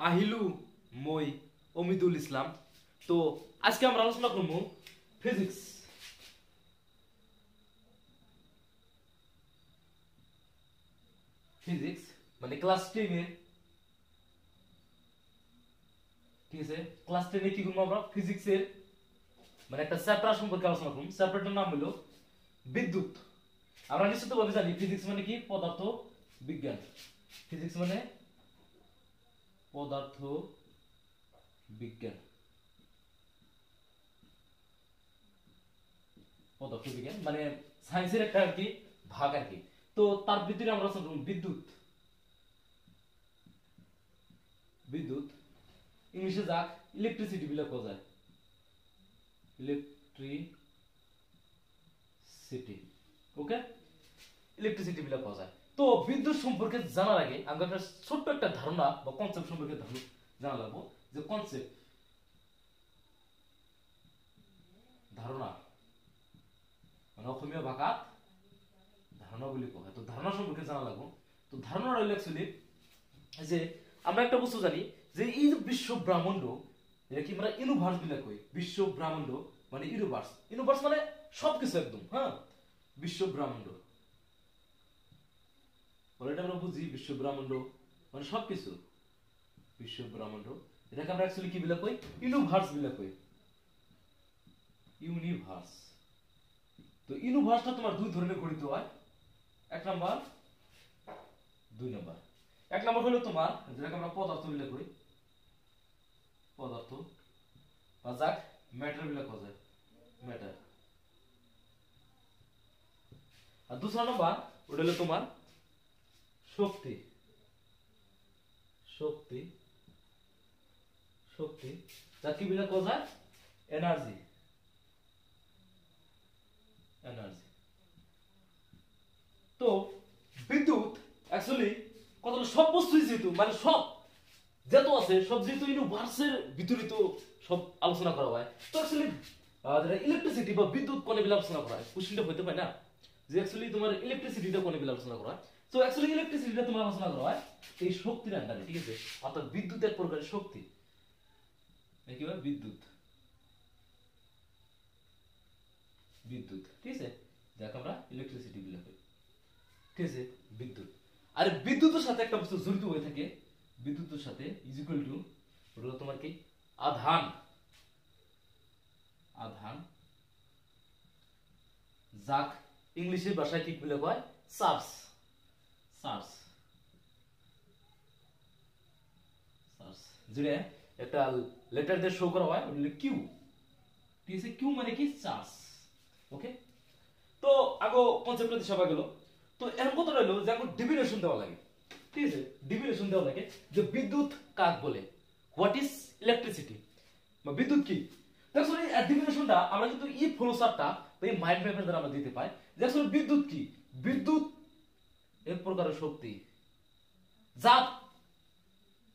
আহিলু মই অমিদুল ইসলাম। তো আজকে আমরা আলোচনা করব ফিজিক্স। ফিজিক্স মানে ক্লাস 10 এর, ঠিক আছে, ক্লাস 10 এ কি করব আমরা ফিজিক্স এর মানে একটা চ্যাপ্টার সম্পর্কে আলোচনা করব। চ্যাপ্টারটার নাম হলো বিদ্যুৎ। আমরা নিশ্চিতভাবে জানি ফিজিক্স মানে কি পদার্থ বিজ্ঞান। ফিজিক্স মানে পদার্থ বিজ্ঞান, পদার্থ বিজ্ঞান মানে সায়েন্সের একটা আর কি ভাগ আর কি। তো তার ভিতরে আমরা আলোচনা করব বিদ্যুৎ। বিদ্যুৎ ইংলিশে যাক ইলেকট্রিসিটি বলে কোয়া যায়, ইলেকট্রিসিটি। ওকে, ইলেকট্রিসিটি বলে কোয়া যায়। তো বিদ্যুৎ সম্পর্কে জানার আগে আমরা একটা ছোট্ট একটা ধারণা বা কনসেপ্ট সম্পর্কে জানা লাগবো। যে কনসেপ্ট ধারণা মানে অসমীয়া ভাষাত ধারণা বলে কোয়া হয়। তো ধারণা সম্পর্কে জানা লাগবো। তো ধারণাটা হলো অ্যাকচুয়ালি যে আমরা একটা বস্তু জানি যে এই যে বিশ্ব ব্রহ্মাণ্ড, এটা কি আমরা ইউনিভার্স বলে কই। বিশ্ব ব্রহ্মাণ্ড মানে ইউনিভার্স, ইউনিভার্স মানে সবকিছু একদম, হ্যাঁ, বিশ্ব ব্রহ্মাণ্ড এটা আমরা বুঝি। বিশ্ব ব্রহ্মাণ্ড মানে সবকিছু, বিশ্ব ব্রহ্মাণ্ড এটাকে আমরা অ্যাকচুয়ালি কি বলে কই, ইউনিভার্স বলে কই, ইউনিভার্স। তো ইউনিভার্সটা তোমার দুই ধরনের গঠিত হয়, এক নাম্বার দুই নাম্বার। এক নাম্বার হলো তোমার যেটাকে আমরা পদার্থ বলে কই, পদার্থ বা যাক ম্যাটার বলে কোয়া যায়, ম্যাটার। আর দুসরা নাম্বার ওটা হলো তোমার শক্তি, শক্তি, শক্তি যা কি বলে কোয়া যায়, এনার্জি, এনার্জি। তো বিদ্যুৎ অ্যাকচুয়ালি কতগুলো সব বস্তুই যেহেতু মানে সব যত আছে সব যেহেতু ইউনিভার্সের ভিতরে তো সব আলোচনা করা হয়। তো অ্যাকচুয়ালি যেটা ইলেকট্রিসিটি বা বিদ্যুৎ কোনে বিলে আলোচনা করা হয়, কোশ্চেনটা হতে পারে না যে অ্যাকচুয়ালি তোমার ইলেকট্রিসিটিটা কোনে বিলে আলোচনা করা হয়। তো অ্যাকচুয়ালি ইলেকট্রিসিটিটা তোমার আলোচনা করা হয় এই শক্তির আন্ডারে, ঠিক আছে। অর্থাৎ বিদ্যুৎ এক প্রকারের শক্তি, কি হয় বিদ্যুৎ, বিদ্যুৎ, ঠিক আছে, যাকে আমরা ইলেকট্রিসিটি বলে কই, ঠিক আছে, বিদ্যুৎ। আর বিদ্যুতের সাথে একটা বস্তু জড়িত হয়ে থাকে, বিদ্যুতের সাথে ইজ ইকুয়াল টু হলো তোমার কি আধান, আধান যাক ইংলিশের ভাষায় কি বলে কয়, চার্জ, চার্জ, চার্জ। যেটা একটা লেটার দিয়ে শো করা হয় ওটা কিউ, ঠিক আছে, কিউ মানে কি চার্জ। ওকে, তো আগো কনসেপ্টটা দিশা গেল। তো এরকম কথা রইলো যে এখন ডেফিনেশন দেওয়া লাগে, ঠিক আছে, ডেফিনেশন দেওয়া লাগে যে বিদ্যুৎ কাকে বলে, হোয়াট ইজ ইলেকট্রিসিটি বা বিদ্যুৎ কি। অ্যাকচুয়ালি এর ডেফিনেশনটা আমরা কিন্তু এই ফ্লোচার্টটা বা এই মাইন্ড ম্যাপের দ্বারা আমরা দিতে পাই যে আসলে বিদ্যুৎ কি। বিদ্যুৎ এক প্রকারের শক্তি যার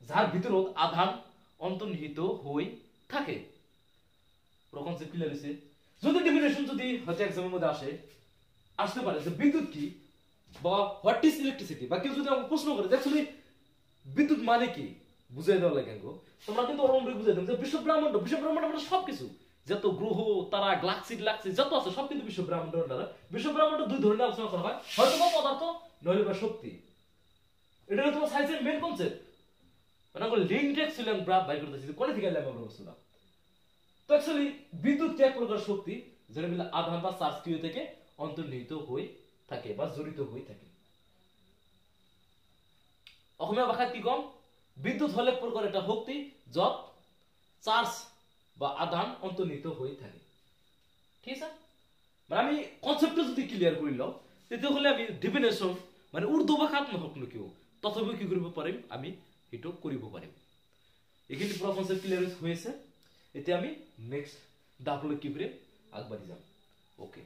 যার ভিতরত আধান অন্তর্নিহিত হয়ে থাকে। পুরো কনসেপ্ট ক্লিয়ার হইছে। যদি ডেফিনেশন যদি হয়তো এক্সামের মধ্যে আসতে পারে যে বিদ্যুৎ কি বা হোয়াট ইজ ইলেকট্রিসিটি, বা কেউ যদি আমাকে প্রশ্ন করে যে অ্যাকচুয়ালি বিদ্যুৎ মানে কি বুঝাই দেওয়া লাগে, তোমরা কিন্তু অলরেডি বুঝাই দেবো যে বিশ্ব ব্রহ্মাণ্ড, বিশ্ব ব্রহ্মাণ্ড মানে সবকিছু, যত গ্রহ তারা গ্যালাক্সি গ্যালাক্সি যত আছে সব কিন্তু বিশ্ব ব্রহ্মাণ্ডের দ্বারা। বিশ্ব ব্রহ্মাণ্ড দুই ধরনের আলোচনা করা হয়, হয়তো বা পদার্থ নইলে বা শক্তি। এটা হলো তোমার সায়েন্সের মেইন কনসেপ্ট। মানে আমরা লিঙ্কটেক্স ছিলাম ব্রাপ বাই করতেছি কোনে থেকে এলাম আমরা বস্তুটা। তো অ্যাকচুয়ালি বিদ্যুৎ এক প্রকার শক্তি যেটা মিলে আধান বা চার্জ কিউ থেকে অন্তর্নিহিত হয়ে থাকে বা জড়িত হয়ে থাকে। অসমীয়া ভাষায় কি কম, বিদ্যুৎ হলে প্রকার একটা শক্তি যত চার্জ বা আধান অন্তর্নিহিত হয়ে থাকে, ঠিক আছে। মানে আমি কনসেপ্টটা যদি ক্লিয়ার করে লও তেতিয়াহ'লে আমি ডেফিনেশন মানে উর্দু ভাষাত নহওক ন কিয় তথাপিও কি কৰিব পাৰিম, আমি সেইটো কৰিব পাৰিম। এইখিনি পুরো কনসেপ্ট ক্লিয়ার হয়েছে। এতিয়া আমি নেক্সট ধাপলৈ কি করে আগবাঢ়ি যাম। ওকে।